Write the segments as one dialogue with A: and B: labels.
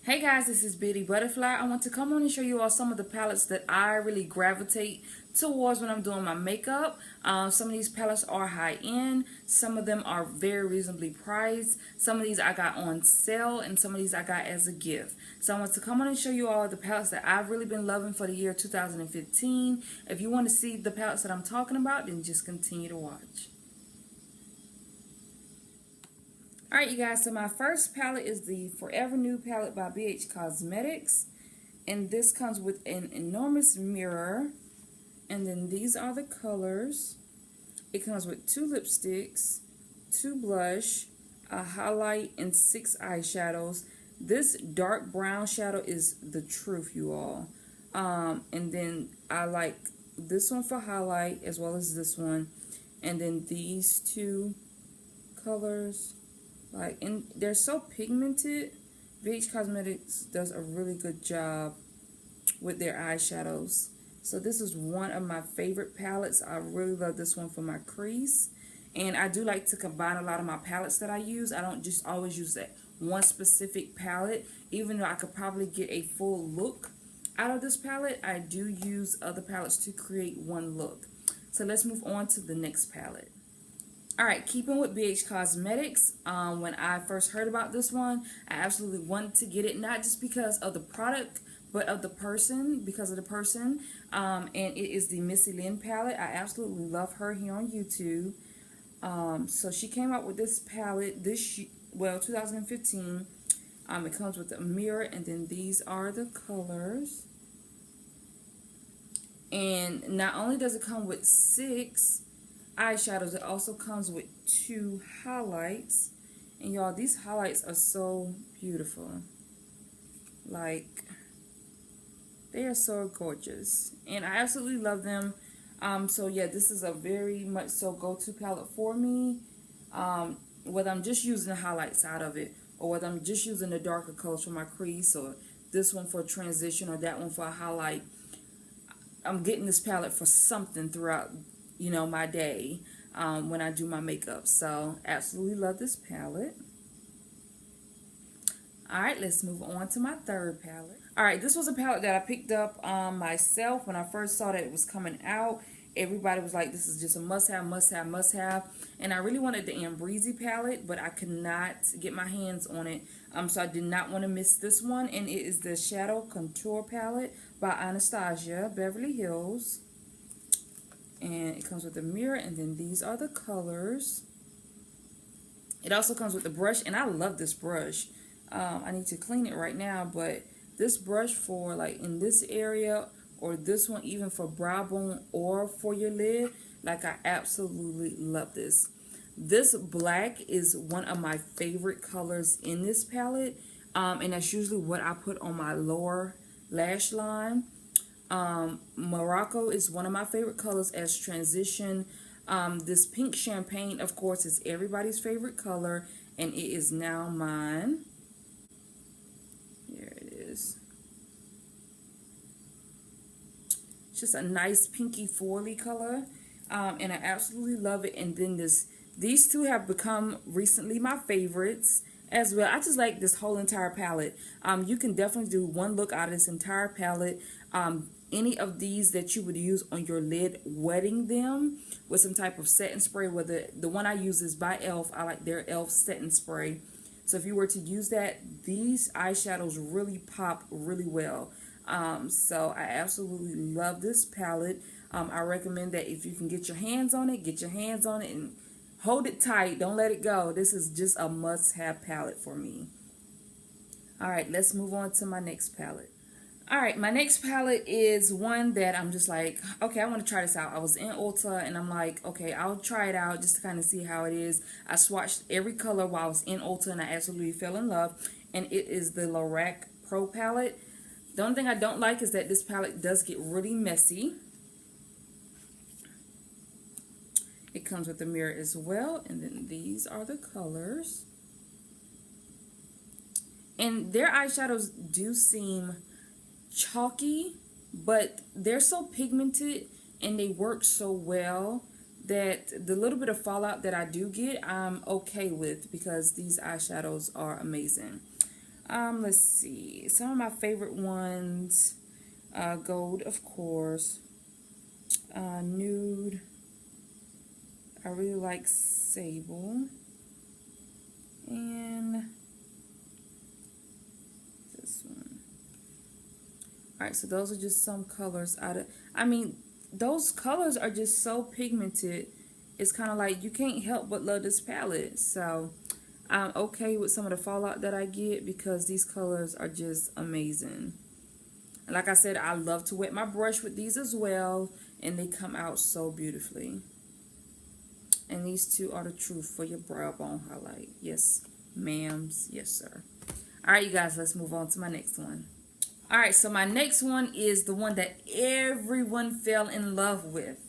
A: Hey guys, this is Bitty Butterfly. I want to come on and show you all some of the palettes that I really gravitate towards when I'm doing my makeup. Some of these palettes are high end. Some of them are very reasonably priced. Some of these I got on sale and some of these I got as a gift. So I want to come on and show you all the palettes that I've really been loving for the year 2015. If you want to see the palettes that I'm talking about, then just continue to watch. Alright you guys, so my first palette is the Forever New palette by ABH Cosmetics. And this comes with an enormous mirror. And then these are the colors. It comes with 2 lipsticks, 2 blush, a highlight, and 6 eyeshadows. This dark brown shadow is the truth, you all. And then I like this one for highlight as well as this one. And then these 2 colors. And they're so pigmented. ABH Cosmetics does a really good job with their eyeshadows. So this is one of my favorite palettes. I really love this one for my crease. And I do like to combine a lot of my palettes that I use. I don't just always use that one specific palette. Even though I could probably get a full look out of this palette, I do use other palettes to create one look. So let's move on to the next palette. Alright, keeping with ABH Cosmetics, when I first heard about this one, I absolutely wanted to get it, not just because of the product, but of the person, and it is the Missy Lynn palette. I absolutely love her here on YouTube. So she came out with this palette 2015. It comes with a mirror, and then these are the colors. And not only does it come with 6 eyeshadows, it also comes with 2 highlights. And y'all, these highlights are so beautiful. They are so gorgeous, and I absolutely love them. So yeah, this is a very much so go-to palette for me, whether I'm just using the highlights out of it, or whether I'm just using the darker colors for my crease, or this one for a transition, or that one for a highlight. I'm getting this palette for something throughout my day when I do my makeup. So absolutely love this palette. Alright, let's move on to my third palette. Alright, this was a palette that I picked up myself when I first saw that it was coming out. Everybody was like, this is just a must-have, must-have, must-have. And I really wanted the Ambreezy palette, but I could not get my hands on it. So I did not want to miss this one. And it is the Shadow Couture palette by Anastasia Beverly Hills. And it comes with a mirror, and then these are the colors. It also comes with the brush, and I love this brush. I need to clean it right now, but this brush for in this area, or this one even for brow bone or for your lid, I absolutely love this. This black is one of my favorite colors in this palette, and that's usually what I put on my lower lash line. Morocco is one of my favorite colors as transition. This pink champagne, of course, is everybody's favorite color, and it is now mine. Here it is. It's just a nice pinky foily color, and I absolutely love it. And then these 2 have become recently my favorites as well. I just like this whole entire palette. You can definitely do one look out of this entire palette. Any of these that you would use on your lid, wetting them with some type of setting spray, whether the one I use is by e.l.f. I like their e.l.f. setting spray. So if you were to use that, these eyeshadows really pop really well. So I absolutely love this palette. I recommend that if you can get your hands on it, and hold it tight. Don't let it go. This is just a must-have palette for me. Alright, let's move on to my next palette. Alright, my next palette is one that I'm just like, okay, I want to try this out. I was in Ulta, and I'm like, okay, I'll try it out just to kind of see how it is. I swatched every color while I was in Ulta, and I absolutely fell in love. And it is the Lorac Pro palette. The only thing I don't like is that this palette does get really messy. It comes with a mirror as well, and then these are the colors. And their eyeshadows do seem chalky, but they're so pigmented and they work so well that the little bit of fallout that I do get, I'm okay with, because these eyeshadows are amazing. Let's see. Some of my favorite ones. Gold, of course. Nude. I really like sable. And this one. Alright, so those are just some colors out of, I mean, those colors are just so pigmented. It's kind of like you can't help but love this palette. So I'm okay with some of the fallout that I get because these colors are just amazing. And like I said, I love to wet my brush with these as well, and they come out so beautifully. And these two are the truth for your brow bone highlight. Yes, ma'ams. Yes, sir. Alright, you guys, let's move on to my next one. Alright, so my next one is the one that everyone fell in love with.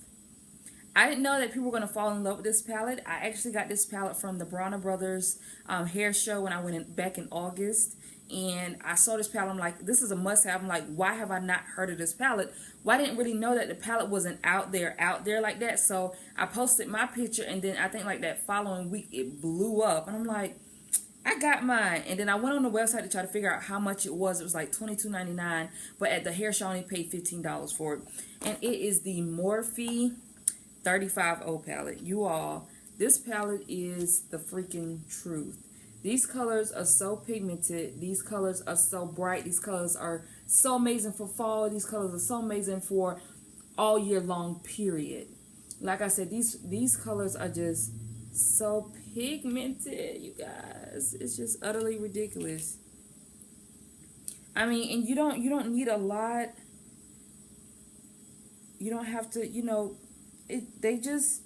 A: I didn't know that people were going to fall in love with this palette. I actually got this palette from the Bronner Brothers hair show when I went back in August. And I saw this palette. I'm like, this is a must-have. I'm like, why have I not heard of this palette? Well, I didn't really know that the palette wasn't out there like that. So I posted my picture, and then I think like that following week, it blew up. And I'm like, I got mine. And then I went on the website to try to figure out how much it was. It was like $22.99, but at the hair show I only paid $15 for it. And it is the Morphe 35O palette. You all, this palette is the freaking truth. These colors are so pigmented. These colors are so bright. These colors are so amazing for fall. These colors are so amazing for all year long, period. Like I said, these colors are just so pigmented, you guys. It's just utterly ridiculous. I mean, and you don't need a lot. You don't have to, you know, they just,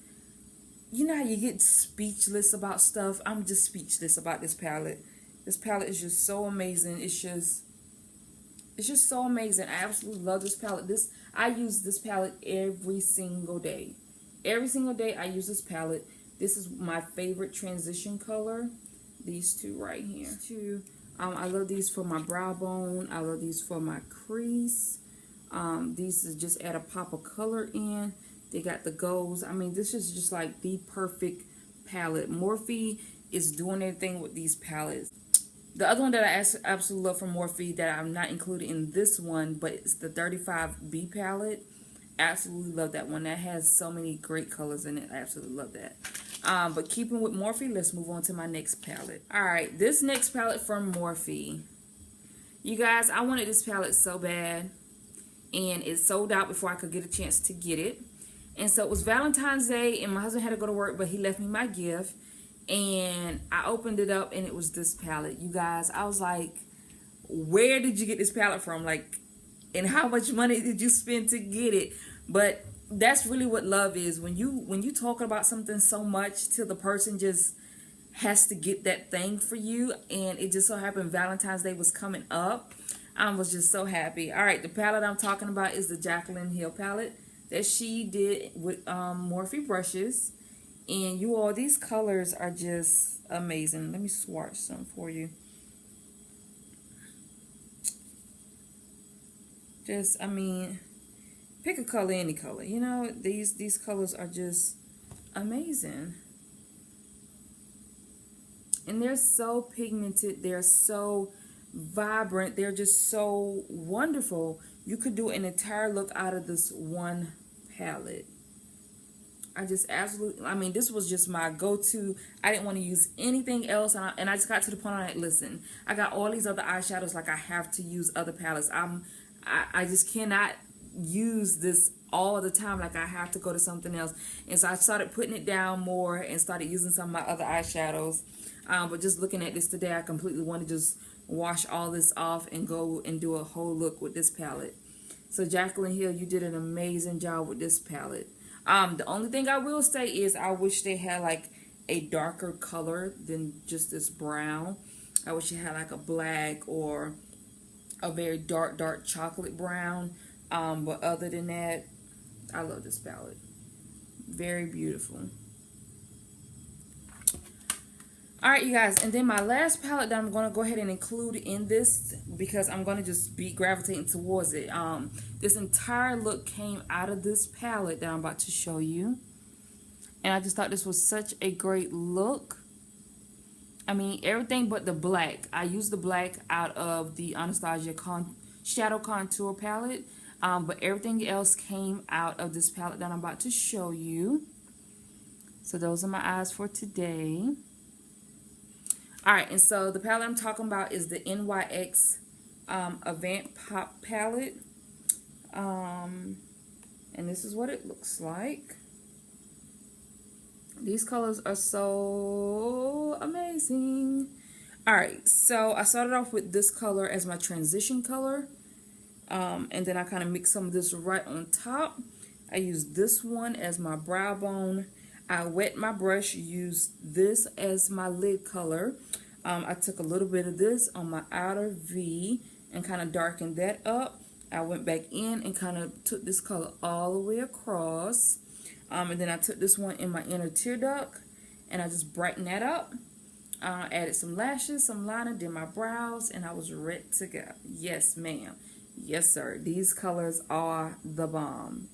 A: you know how you get speechless about stuff? I'm just speechless about this palette. This palette is just so amazing. It's just so amazing. I absolutely love this palette. I use this palette every single day. Every single day I use this palette. This is my favorite transition color. These two right here. I love these for my brow bone. I love these for my crease. These is just add a pop of color in. They got the golds. I mean, this is just like the perfect palette. Morphe is doing their thing with these palettes. The other one that I absolutely love from Morphe that I'm not included in this one, but it's the 35B palette. Absolutely love that one. That has so many great colors in it. I absolutely love that. But keeping with Morphe, let's move on to my next palette. Alright, this next palette from Morphe. You guys, I wanted this palette so bad. And it sold out before I could get a chance to get it. And so it was Valentine's Day, and my husband had to go to work, but he left me my gift. And I opened it up, and it was this palette. You guys, I was like, where did you get this palette from? Like, and how much money did you spend to get it? But that's really what love is. When you talk about something so much till the person just has to get that thing for you. And it just so happened Valentine's Day was coming up. I was just so happy. All right, the palette I'm talking about is the Jaclyn Hill palette that she did with Morphe brushes. And you all, these colors are just amazing. Let me swatch some for you. Just, I mean, pick a color, any color. You know, these colors are just amazing. And they're so pigmented. They're so vibrant. They're just so wonderful. You could do an entire look out of this one palette. I just absolutely, I mean, this was just my go-to. I didn't want to use anything else. And I just got to the point I'm like, listen, I got all these other eyeshadows. Like, I have to use other palettes. I just cannot use this all the time. Like, I have to go to something else. And so I started putting it down more and started using some of my other eyeshadows. But just looking at this today, I completely want to just wash all this off and go and do a whole look with this palette. So Jaclyn Hill, you did an amazing job with this palette. The only thing I will say is I wish they had like a darker color than just this brown. I wish it had like a black or a very dark chocolate brown. But other than that, I love this palette. Very beautiful. Alright, you guys, and then my last palette that I'm going to go ahead and include in this, because I'm going to just be gravitating towards it. This entire look came out of this palette that I'm about to show you. And I just thought this was such a great look. I mean, everything but the black. I used the black out of the Anastasia Shadow Contour palette. But everything else came out of this palette that I'm about to show you. So those are my eyes for today. Alright, and so the palette I'm talking about is the NYX Avant Pop palette. And this is what it looks like. These colors are so amazing. Alright, so I started off with this color as my transition color. And then I kind of mix some of this right on top. I used this one as my brow bone. I wet my brush, used this as my lid color. I took a little bit of this on my outer V and kind of darkened that up. I went back in and kind of took this color all the way across. And then I took this one in my inner tear duct and I just brightened that up. Added some lashes, some liner, did my brows, and I was ready to go. Yes, ma'am. Yes, sir. These colors are the bomb.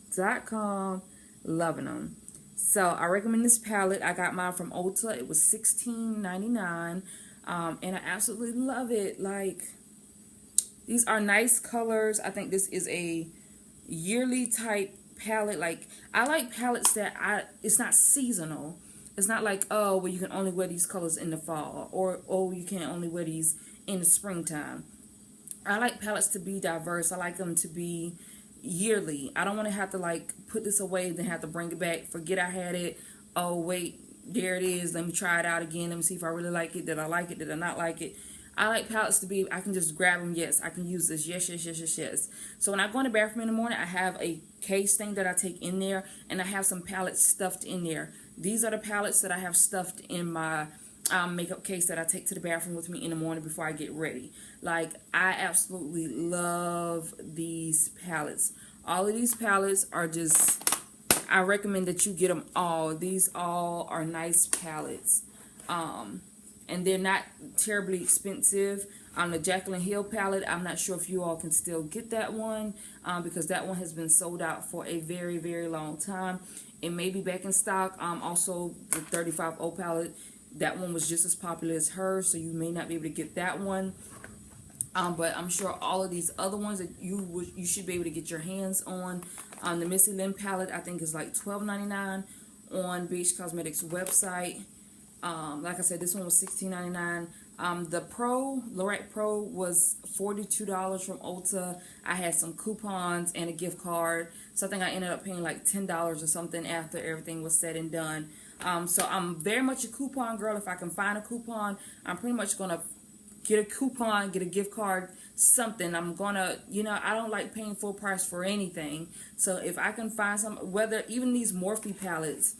A: .com, loving them. So I recommend this palette. I got mine from Ulta. It was $16.99, and I absolutely love it. Like, these are nice colors. I think this is a yearly type palette. Like, I like palettes that it's not seasonal. It's not like, oh, well, you can only wear these colors in the fall, or oh, you can only wear these in the springtime. I like palettes to be diverse. I like them to be yearly. I don't want to have to like put this away, then have to bring it back, forget I had it. Oh wait, there it is. Let me try it out again. Let me see if I really like it. Did I like it? Did I not like it? I like palettes to be, I can just grab them. Yes, I can use this. Yes, yes, yes, yes, yes. So when I go in the bathroom in the morning, I have a case thing that I take in there, and I have some palettes stuffed in there. These are the palettes that I have stuffed in my makeup case that I take to the bathroom with me in the morning before I get ready. Like, I absolutely love these palettes. All of these palettes are just, I recommend that you get them all. These all are nice palettes. And they're not terribly expensive. The Jaclyn Hill palette, I'm not sure if you all can still get that one, because that one has been sold out for a very, very long time. It may be back in stock. Also, the 35O palette, that one was just as popular as hers, so you may not be able to get that one. But I'm sure all of these other ones that you should be able to get your hands on. The Missy Lynn palette, I think, is like $12.99 on BH Cosmetics website. Like I said, this one was $16.99. The Lorette Pro was $42 from Ulta. I had some coupons and a gift card, so I think I ended up paying like $10 or something after everything was said and done. So I'm very much a coupon girl. If I can find a coupon, I'm pretty much gonna get a coupon, get a gift card, something. I'm gonna, you know, I don't like paying full price for anything. So if I can find some, whether even these Morphe palettes,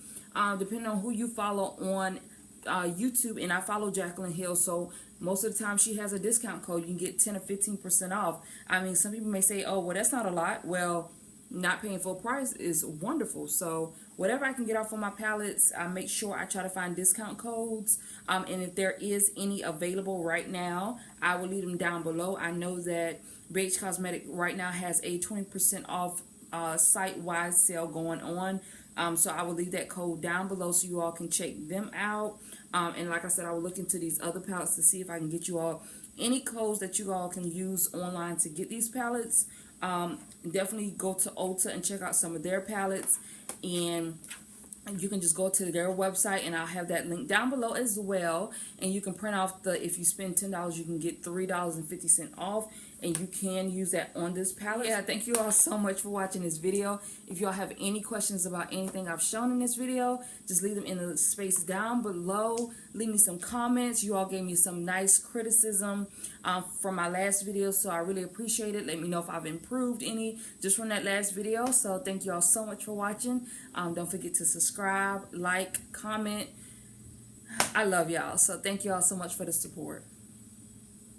A: depending on who you follow on YouTube, and I follow Jaclyn Hill, so most of the time she has a discount code. You can get 10 or 15% off. I mean, some people may say, oh, well, that's not a lot. Well, not paying full price is wonderful. So whatever I can get off on my palettes, I make sure I try to find discount codes. And if there is any available right now, I will leave them down below. I know that BH Cosmetics right now has a 20% off site-wide sale going on. So I will leave that code down below so you all can check them out. And like I said, I will look into these other palettes to see if I can get you all any codes that you all can use online to get these palettes. Definitely go to Ulta and check out some of their palettes, and you can just go to their website, and I'll have that link down below as well. And you can print off if you spend $10, you can get $3.50 off, and you can use that on this palette. Yeah, thank you all so much for watching this video. If you all have any questions about anything I've shown in this video, just leave them in the space down below. Leave me some comments. You all gave me some nice criticism from my last video, so I really appreciate it. Let me know if I've improved any just from that last video. So thank you all so much for watching. Don't forget to subscribe, like, comment. I love y'all. So thank you all so much for the support.